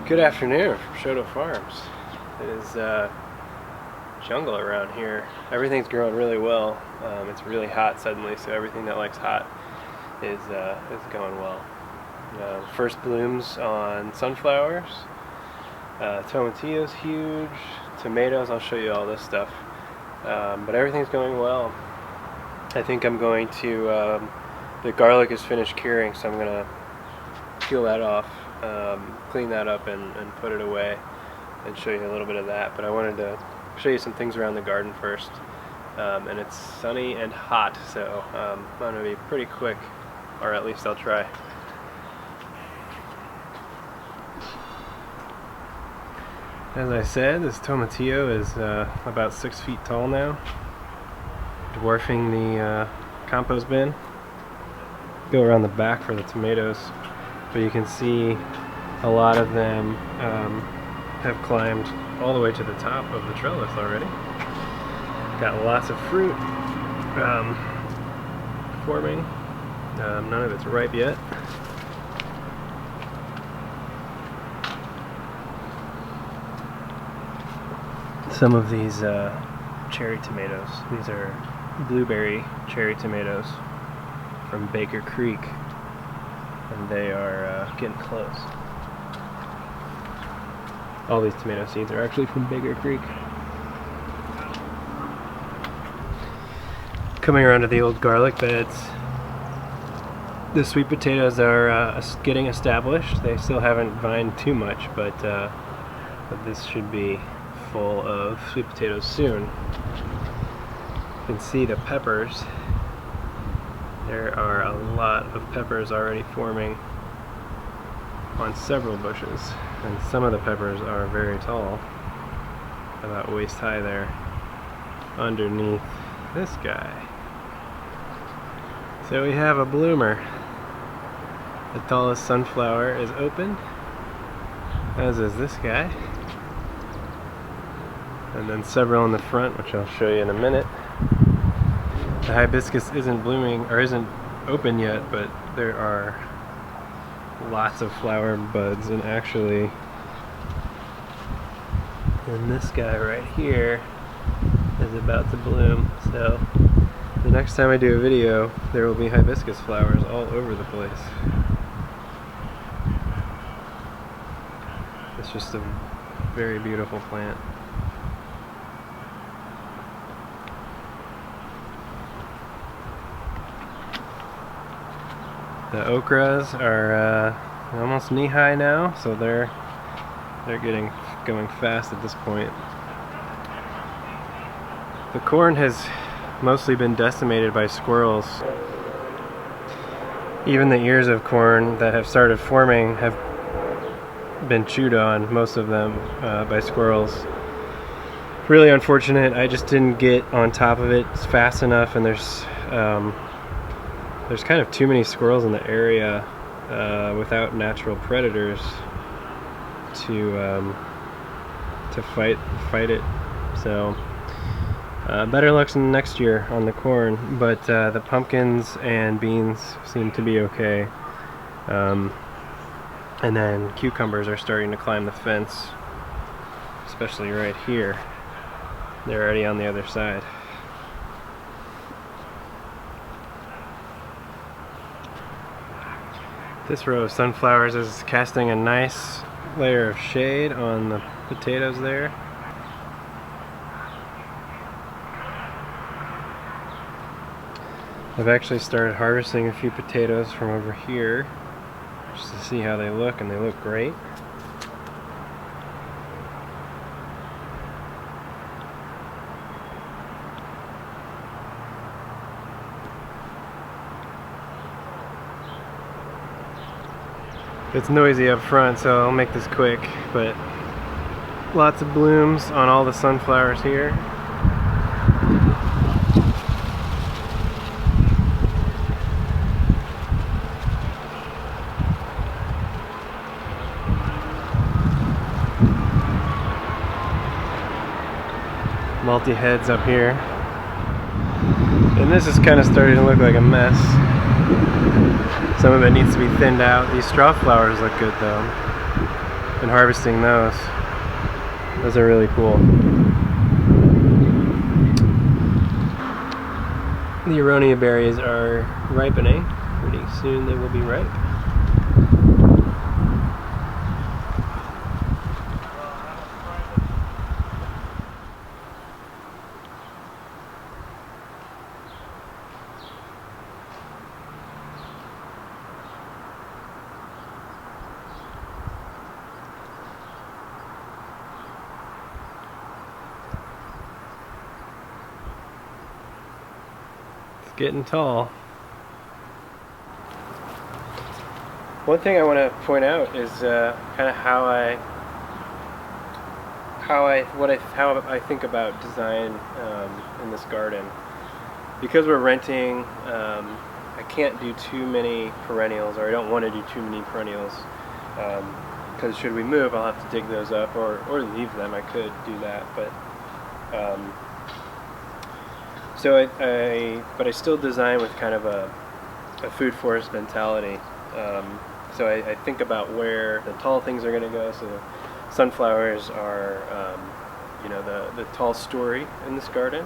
Good afternoon from Shoto Farms. It is jungle around here. Everything's growing really well. It's really hot suddenly, so everything that likes hot is going well. First blooms on sunflowers. Tomatillo's huge. Tomatoes, I'll show you all this stuff. But everything's going well. I think I'm going to, the garlic is finished curing, so I'm going to peel that off, clean that up and put it away and show you a little bit of that. But I wanted to show you some things around the garden first. And it's sunny and hot, so I'm going to be pretty quick, or at least I'll try. As I said, this tomatillo is about 6 feet tall now, dwarfing the compost bin. Go around the back for the tomatoes, but you can see a lot of them have climbed all the way to the top of the trellis already. Got lots of fruit forming. None of it's ripe yet. Some of these cherry tomatoes. These are blueberry cherry tomatoes from Baker Creek, and they are getting close. All these tomato seeds are actually from Baker Creek. Coming around to the old garlic beds. The sweet potatoes are getting established. They still haven't vined too much, but this should be full of sweet potatoes soon. You can see the peppers. There are a lot of peppers already forming on several bushes, and some of the peppers are very tall, about waist high there, underneath this guy. So we have a bloomer. The tallest sunflower is open, as is this guy. And then several in the front, which I'll show you in a minute. The hibiscus isn't blooming, or isn't open yet, but there are lots of flower buds, and actually and this guy right here is about to bloom. So the next time I do a video, there will be hibiscus flowers all over the place. It's just a very beautiful plant. The okras are almost knee-high now, so they're going fast at this point. The corn has mostly been decimated by squirrels. Even the ears of corn that have started forming have been chewed on, most of them, by squirrels. Really unfortunate. I just didn't get on top of it fast enough, and there's kind of too many squirrels in the area without natural predators to fight it. So better luck next year on the corn, but the pumpkins and beans seem to be okay. And then cucumbers are starting to climb the fence, especially right here. They're already on the other side. This row of sunflowers is casting a nice layer of shade on the potatoes there. I've actually started harvesting a few potatoes from over here just to see how they look, and they look great. It's noisy up front, so I'll make this quick, but lots of blooms on all the sunflowers here. Multi-heads up here. And this is kind of starting to look like a mess. Some of it needs to be thinned out. These straw flowers look good though. and harvesting those. Those are really cool. The aronia berries are ripening. Pretty soon they will be ripe. Getting tall. One thing I want to point out is kind of how I think about design in this garden. Because we're renting, I can't do too many perennials, or I don't want to do too many perennials. Because should we move, I'll have to dig those up or leave them. I could do that, but. So I still design with kind of a food forest mentality. So I think about where the tall things are going to go. So the sunflowers are, the tall story in this garden,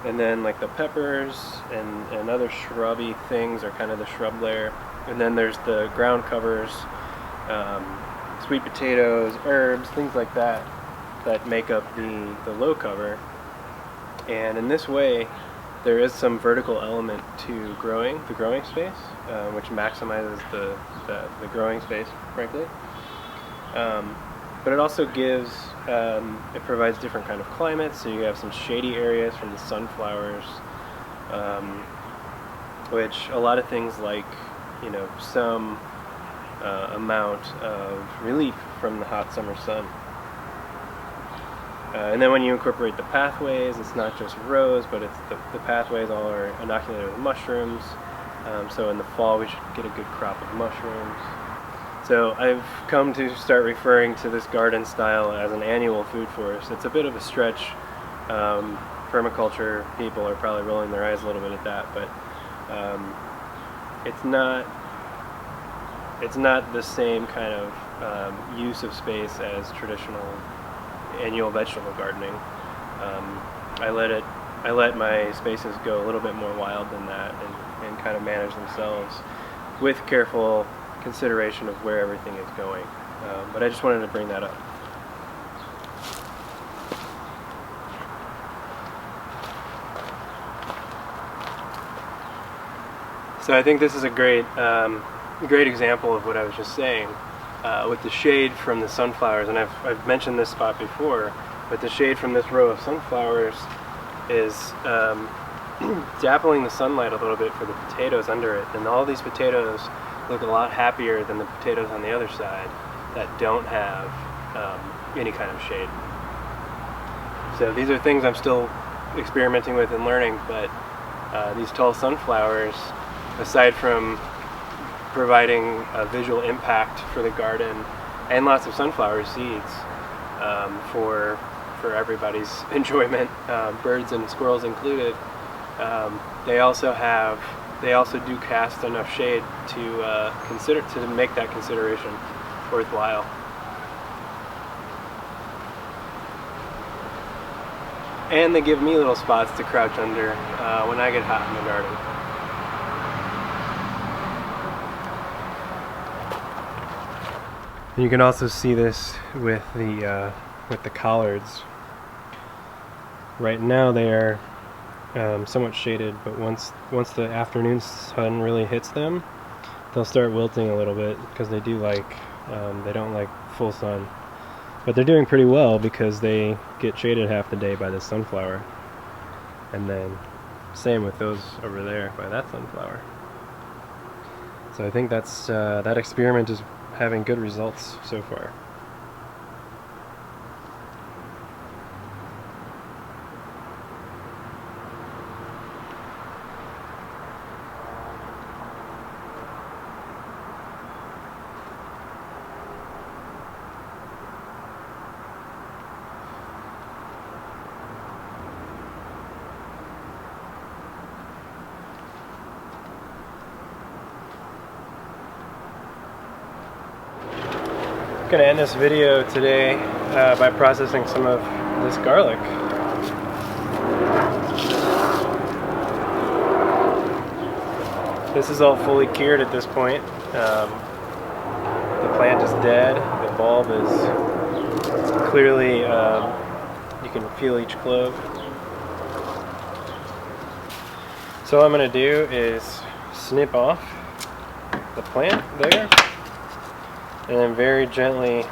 and then like the peppers and other shrubby things are kind of the shrub layer, and then there's the ground covers, sweet potatoes, herbs, things like that make up the low cover. And in this way, there is some vertical element to the growing space, which maximizes the growing space, frankly. But it also it provides different kind of climates. So you have some shady areas from the sunflowers, which a lot of things like, some amount of relief from the hot summer sun. And then when you incorporate the pathways, it's not just rows, but it's the pathways all are inoculated with mushrooms. So in the fall, we should get a good crop of mushrooms. So I've come to start referring to this garden style as an annual food forest. It's a bit of a stretch. Permaculture people are probably rolling their eyes a little bit at that, but it's not the same kind of use of space as traditional annual vegetable gardening. I let my spaces go a little bit more wild than that, and kind of manage themselves with careful consideration of where everything is going. But I just wanted to bring that up. So I think this is a great example of what I was just saying. With the shade from the sunflowers, and I've mentioned this spot before, but the shade from this row of sunflowers is dappling the sunlight a little bit for the potatoes under it, and all these potatoes look a lot happier than the potatoes on the other side that don't have any kind of shade. So these are things I'm still experimenting with and learning, but these tall sunflowers, aside from providing a visual impact for the garden and lots of sunflower seeds for everybody's enjoyment, birds and squirrels included, they also do cast enough shade to make that consideration worthwhile. And they give me little spots to crouch under when I get hot in the garden. You can also see this with the collards. Right now they are somewhat shaded, but once the afternoon sun really hits them, they'll start wilting a little bit because they don't like full sun. But they're doing pretty well because they get shaded half the day by the sunflower, and then same with those over there by that sunflower. So I think that experiment is having good results so far. I'm gonna end this video today by processing some of this garlic. This is all fully cured at this point. The plant is dead. The bulb is clearly, you can feel each clove. So what I'm going to do is snip off the plant there, and then very gently,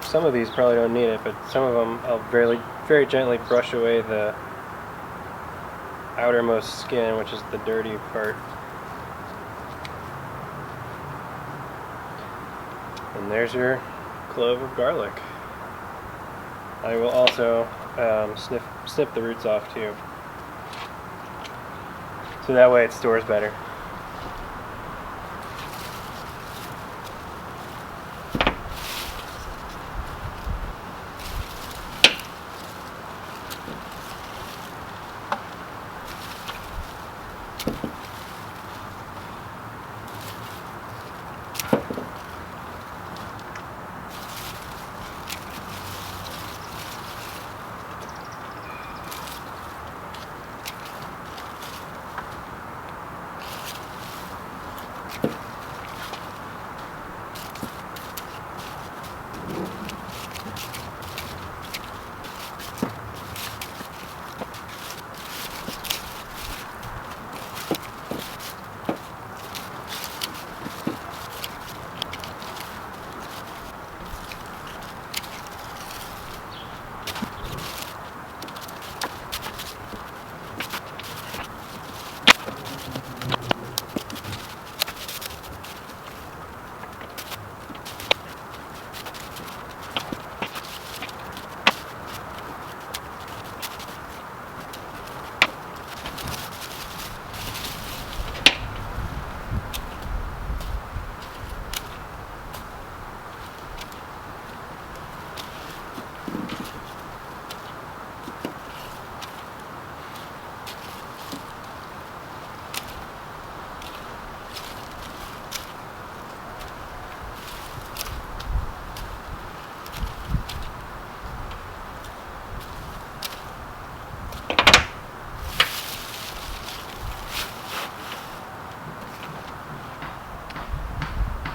some of these probably don't need it, but some of them I'll very gently brush away the outermost skin, which is the dirty part. And there's your clove of garlic. I will also snip the roots off too, so that way it stores better.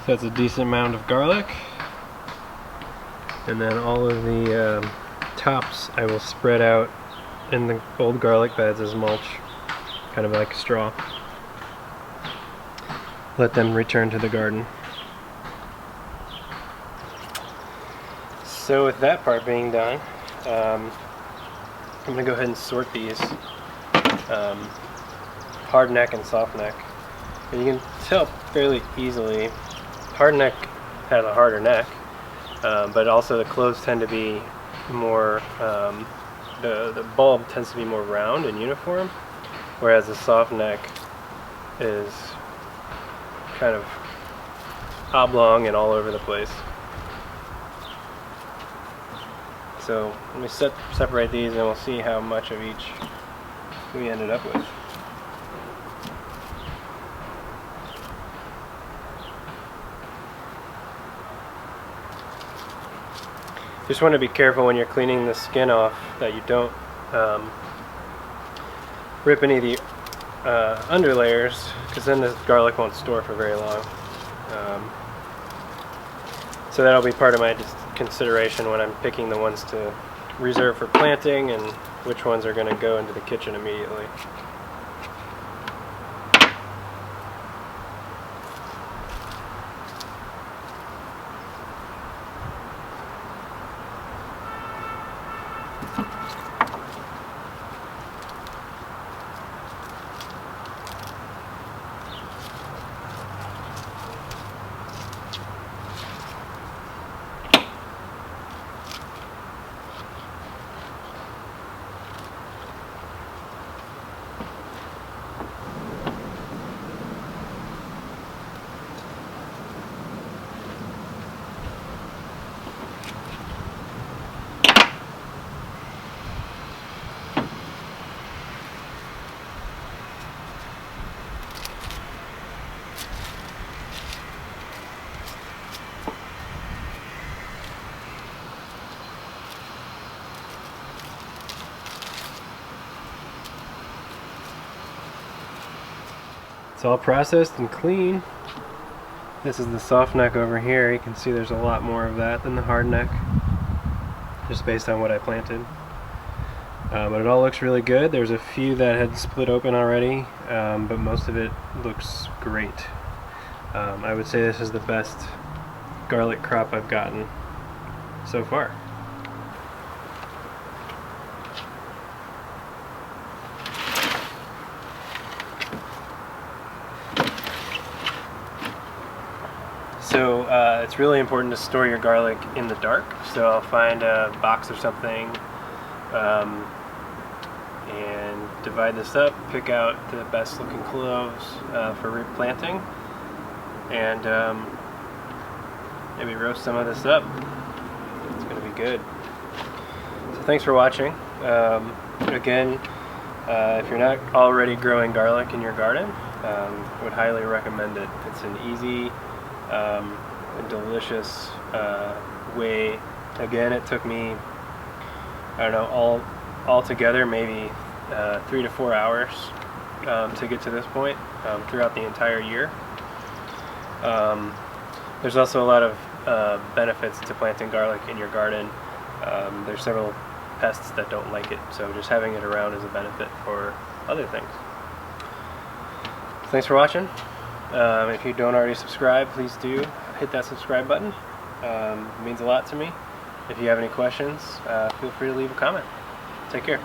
So that's a decent amount of garlic, and then all of the tops I will spread out in the old garlic beds as mulch, kind of like straw. Let them return to the garden. So with that part being done, I'm going to go ahead and sort these hard neck and soft neck. And you can tell fairly easily. Hard neck has a harder neck, but also the cloves tend to be more, the bulb tends to be more round and uniform, whereas the soft neck is kind of oblong and all over the place. So let me separate these and we'll see how much of each we ended up with. Just want to be careful when you're cleaning the skin off that you don't rip any of the under layers, because then the garlic won't store for very long. So that'll be part of my consideration when I'm picking the ones to reserve for planting and which ones are going to go into the kitchen immediately. It's all processed and clean. This is the soft neck over here. You can see there's a lot more of that than the hard neck, just based on what I planted. But it all looks really good. There's a few that had split open already, but most of it looks great. I would say this is the best garlic crop I've gotten so far. So it's really important to store your garlic in the dark. So I'll find a box or something and divide this up, pick out the best looking cloves for replanting, and maybe roast some of this up. It's going to be good. So thanks for watching. Again, if you're not already growing garlic in your garden, I would highly recommend it. It's an easy and delicious way. Again, it took me, I don't know, all together maybe 3 to 4 hours to get to this point throughout the entire year. There's also a lot of benefits to planting garlic in your garden. There's several pests that don't like it, so just having it around is a benefit for other things. Thanks for watching. If you don't already subscribe, please do hit that subscribe button. It means a lot to me. If you have any questions, feel free to leave a comment. Take care.